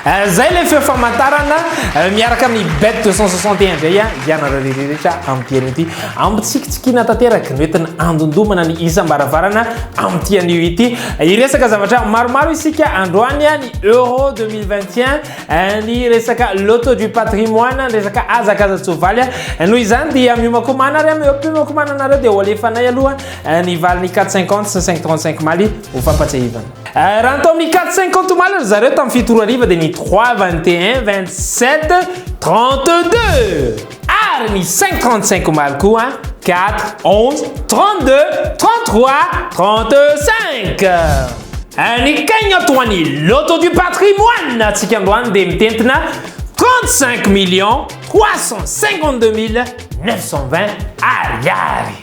zay le feo famantarana miaraka amin'ny bet 261 zay ianareo rehetra amin'ity ity ambitsikitsikina tanteraka noentina andondomana ny isam-baravarana amin'ity anio ity iresaka zavatra maromaro isika androany ny euro 2021 ny resaka loto du patrimoine resaka azakazatsovaly noho izany dia miomakomana ary miomakomana anareo dia hoalefanay aloha ny valiny 450 sy 535 maly ho fampatsahivana raha atao amin'ny 450 maly ry zareo tamin'ny fitoro ariva dia ny 3 21 27 32 ary ny 535 maly koa 4 11 32 33 35 ny kaignato ny loto du patrimoine atsika androany dia mitentina 35 millions 352 920 ariary.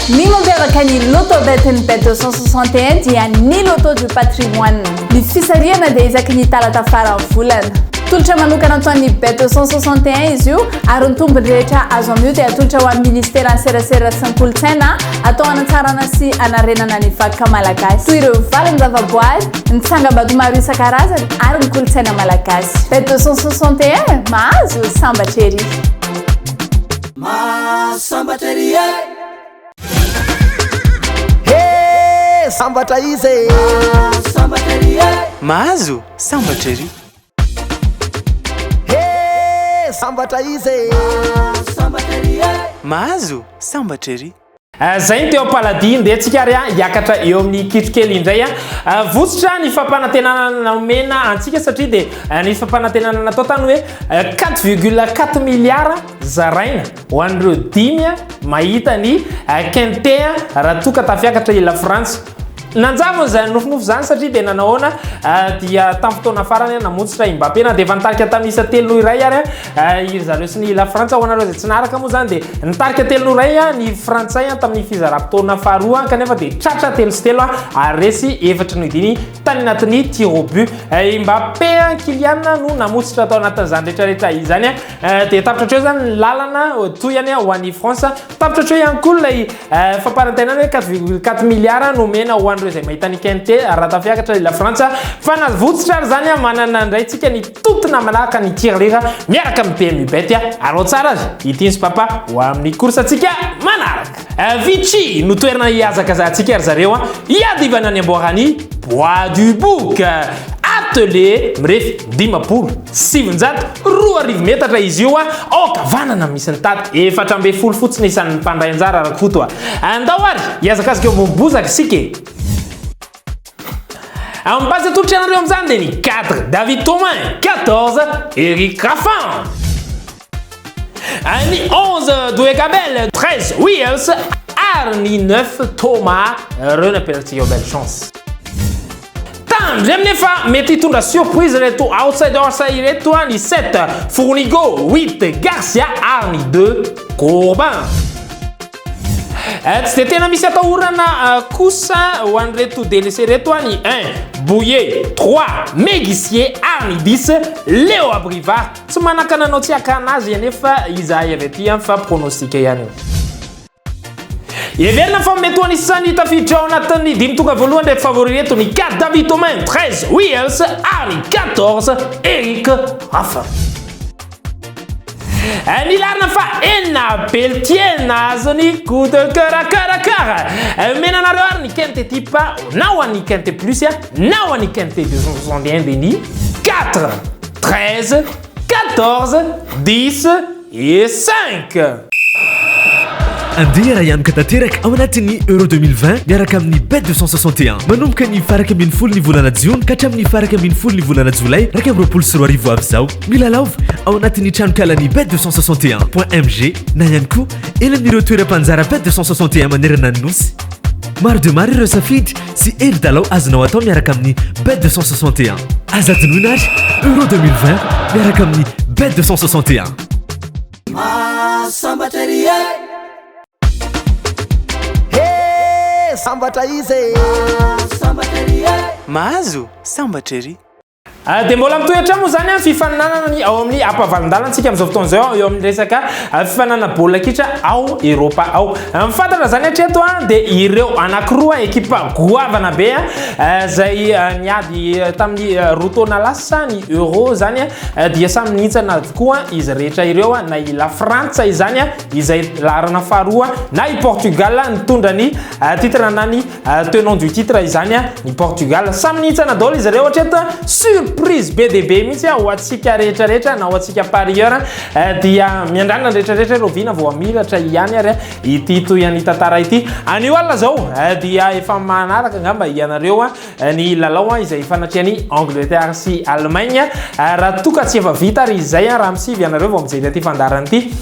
Ny mampiavaka ny loto betiny bet 261 dia ny loto du patrimoine. Ny fisariana dia isaky ny talata farany volana. Tolotra manokana ataon'ny bet 261 izy io ary ny tombony rehetra azo amin'io dia atolotra ho amin'ny ministera ny serasera sy ny kolontsaina atao anatsarana sy anarenana ny vakoka malagasy toy ireo valiny zavaboary ny tsangam-bato maro isan-karazany ary ny kolontsaina malagasy. Bet 261 mahazo sambatra ery. Sambatra ery sambatra izy sambatra ery mahazo sambatra ery sambatra izy sambatra ery mahazo sambatra ery zay ny teo paladiny dia tsika ary hiakatra eo amin'ny kitrokely indray votsitra ny fampanantenana omena antsika satria dia ny fampanantenana natao tany hoe 4,4 milliards zaraina ho an'ireo dimy mahita ny quintet raha toka tafiakatra ila France nanjavony zay nofinofo zany satria dia nanahoana dia tamin'ny fotoana farany namontsitra Mbappé na dia efa nitarika tamin'ny isa telo iray ary zareo sy ny la Frantsa ho anareo zay tsy naraka moa zany dia nitarika telo iray ny Frantsay tamin'ny fizaram-potoana faharoa kanefa dia tratra telo sy telo ary resy efatra no idiny tany anatin'ny tir au but Mbappé Kylian no namontsitra tao anatin'izany rehetrarehetra izany dia tapitra eo zany lalana toyany ho an'ny France tapitra eo ihany koa ilay fampanantenana hoe 4,4 milliards no mena ho an'ireo zay mahita ny quintet raha tafiakatra la Frantsa fa na votsitra ary zany manana indray tsika ny totina manaraka ny tirelira miaraka amin'ny PMU bet arao tsara azy ity sy papa ho amin'ny course atsika manaraka Vichy no toerana hiazakazahantsika ry zareo hiadivana ny amboarany Bois du Bouc atelier mirefy 700 metatra izy io kavanana misy ny tady 400 fotsiny isan'ny mpandray anjara arakoto andao ary hiazakazaka eo mombozaka sika en base de tout le channel de 4 David Thomas 14 Eric Raffin 11 Doué Gabel 13 Wills Arni 9 Thomas René Pelletier belle chance J'aime pas mettez tout la surprise reto outsider ça irait toi ni 7 Fournigo 8 Garcia Arni 2 Corbin c'était un amisata urana kusa ou andretu délaissé reto ni 1 Bouillet 3 Mégissier Arni 10 Léo Abriva tsumanaka na notia kanazy nefa izahay rety fa pronostic yani Everna fa meto ni sani tafidra anatin'ny dimy tonga voalohany dia favori reto ny 4 David Thomas 13 Wills Arni 14 Eric Raffin Ny larina fa enina Pelletier nazony coup de cœur à cœur menanareo ary ny quintet type na ho an'ny quintet plus na ho an'ny quintet 261 dia ny 4 13 14 10 et 5 Andeha raha ianaka tanteraka ao anatin'ny Euro 2020 miaraka amin'ny Bet 261 manomboka ny faraka ambin'ny folo ny volana Jiona ka hatramin'ny faraka ambin'ny folo ny volana Jolay raika amby roapolo sy roa arivo avy izao milalaova ao anatin'ny tranokalan'ny Bet 261.mg na ihany koa ela amin'ireo toeram-panjara Bet 261 manerana ny nosy maro dia maro ireo safidy sy hery dalao azonao atao miaraka amin'ny Bet 261 azadinoina ary Euro 2020 miaraka amin'ny Bet 261 Sambatra izy sambatra ery mahazo sambatra ery dia mbola mitoetra moa zany fifaninanana ao amin'ny ampavalin-dalantsika amin'izao fotoana zao eo amin'ny resaka fifaninana baolina kitra ao Europa ao. Mifantatra zany hatreto dia ireo anankiroa ekipa goavana be zay niady tamin'ny roa taona lasa ny Euro zany dia samy nihitsana avokoa izy rehetra ireo na i la Frantsa izany izay laharana faharoa na i Portugal nitondra ny titre na ny tenant du titre izany ny Portugal samy nihitsana daholo izy ireo hatreto surprise be dia be mihitsy ho antsika rehetrarehetra na ho antsika parieur dia miandrana rehetrarehetra ireo vina vao amiratra ihany ary ity toy ny tantara ity. Anio alina zao dia efa manaraka angamba ianareo ny lalao izay fanatrian'ny Angleterre sy Allemagne raha toka tsy efa vita ary izay raha misivy ianareo vao mijery ity fandarana ity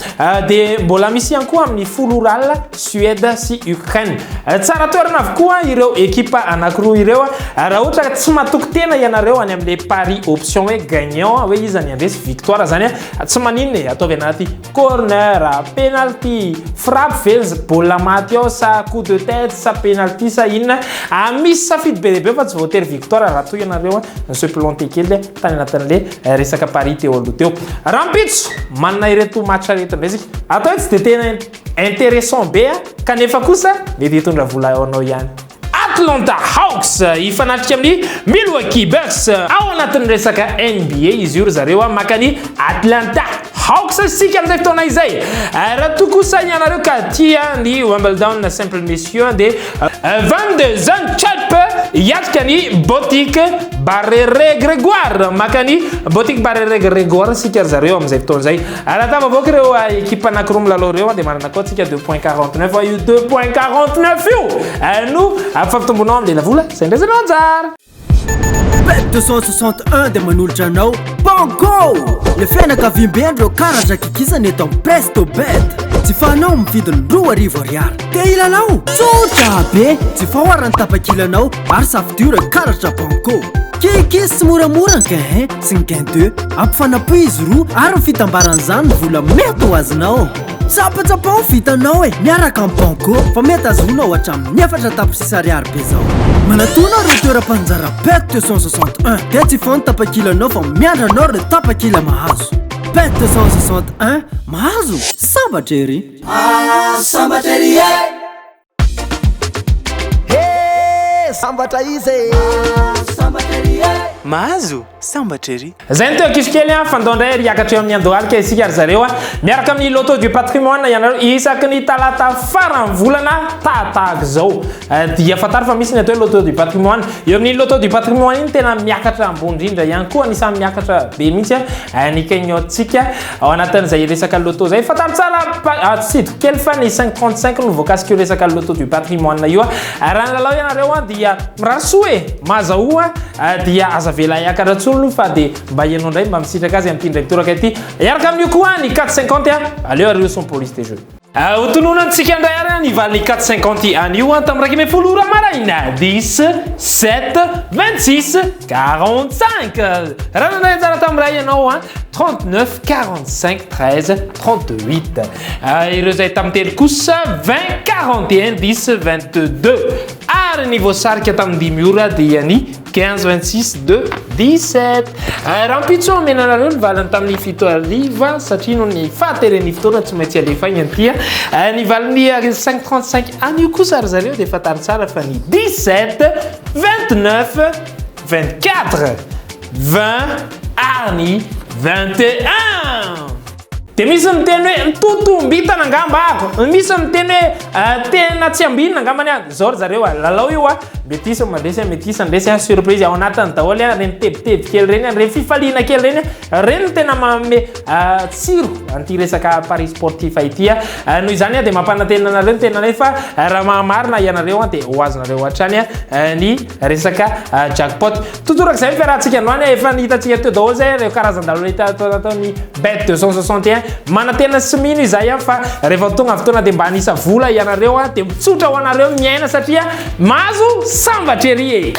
dia mbola misy ihany koa amin'ny folo oral Suède sy Ukraine. Tsara toerana avokoa ireo ekipa anankiroa ireo raha ohatra ka tsy matoky tena ianareo any amin'le pari option hoe gagnant hoe izy any andresy victoire zany tsy maninona ataovy anaty corner, penalty, frappe velzy, baolina maty ao sa coup de tête sa penalty sa inona misy safidy be dia be fa tsy voatery victoire raha toy ianareo se planté kely tany anatin'le resaka pari teo aloha teo. Rampitso manana ireto match reto ndresika atao tsy dia tena intéressant be kanefa kosa mety hitondra vola anao ihany. Atlanta Hawks ifanatrika amin'ny Milwaukee Bucks ao anatin'ny resaka NBA izy io zareo makany Atlanta Hawks sika amin'izay fotoana izay raha tokosa ianareo ka tia ny Wimbledon simple messieurs dia 22 ans chap hiatrika ny boutique Barrere Grégoire makany boutique Barrere Grégoire sika zareo amin'izay fotoana izay raha tavavoaka ireo ekipa anankiroa milalao ireo dia manana koa tsika 2.49 io 2.49 io no afafitombonao amin'le la vola izay ndraizanao anjara. Bet 261 dia manolotra anao Banco le fianakaviam-bendreo karatra kikisana eto amin'ny Presto Bet tsy fanao mividiny 2,000 ariary dia ilalao tsotra be tsy fahoarany tapakilanao ary safidira karatra Banco kikisy tsy moramora ny gain sy ny gain 2 ampifanapo izy roa ary ny fitambaran'izany ny vola mety ho azonao tsapatsapao vitanao miaraka amin'ny Banco fa mety azonao hatramin'ny 4 tapisy ariary be zao manatona reo toeram-panjara Bet 261 dia tsy fano tapakilanao fa miandranao reo tapakila mahazo Bet 261 mahazo sambatra ery sambatra ery sambatra izy sambatra ery mahazo sambatra ery zay ny teo kisikely fandondray riakatra eo amin'ny andohalika isika ary zareo miaraka amin'ny loto du patrimoine ianareo isaky ny talata farany volana tahaka zao dia fatary fa misy ny atao hoe loto du patrimoine eo amin'ny loto du patrimoine iny tena miakatra ambony indrindra ihany koa anisany miakatra be mihitsy ny kaignotsika ao anatin'izay resaka loto zay fatary tsara tsidiko kely fa ny 535 no voakasika io resaka loto du patrimoine io raha ny lalao ianareo dia mirasoe mazahoa dia azavela iakatra tsolo fa dia mba ianao ndray mba misitraka azy amin'ny tindray toraka ity iaraka amin'io koa ny 450 aleo areo son police de jeu hotononantsika ndray ary ny valy 450 anio tamin'ny raiky ambin'ny folo ora maraina 10 7 26 45 raha nandray anjara tamin'iray ianao 39 45 13 38 ireo zay tamin'ny telo kosa 20 41 10 22 ary ny voasarika tamin'ny 10 ora dia ny 15 26 2 17 rampitso amenanareo ny valiny tamin'ny fito ariva satria no ny fahateren'ny fotoana tsy maintsy alefa igny antia ny valiny 535 anio kosa ary zareo dia fatary tsara fa ny 17 29 24 20 ary ny 21 dia misy miteny hoe ntotombitana angamba ako misy miteny hoe tena tsy ambinina angambany zao ry zareo lalao io mety isa mandresy mety isa ndresy surprise ao anatiny daholo reny tebiteby kely reny reny fifaliana kely reny reny tena manome tsiro anty resaka pari sportif ity noho izany dia mampanantena anareo tena nefa raha mahamarina ianareo dia ho azonareo hatrany ny resaka jackpot totoraka izay fiarahantsika androany efa nihitantsika teo daholo zay reo karazan-dalo atao ny Bet 261 manantena sy mino izay fa rehefa tonga fotoana dia mba hanisa vola ianareo dia mitsotra ho anareo miaina satria mahazo sambatra ery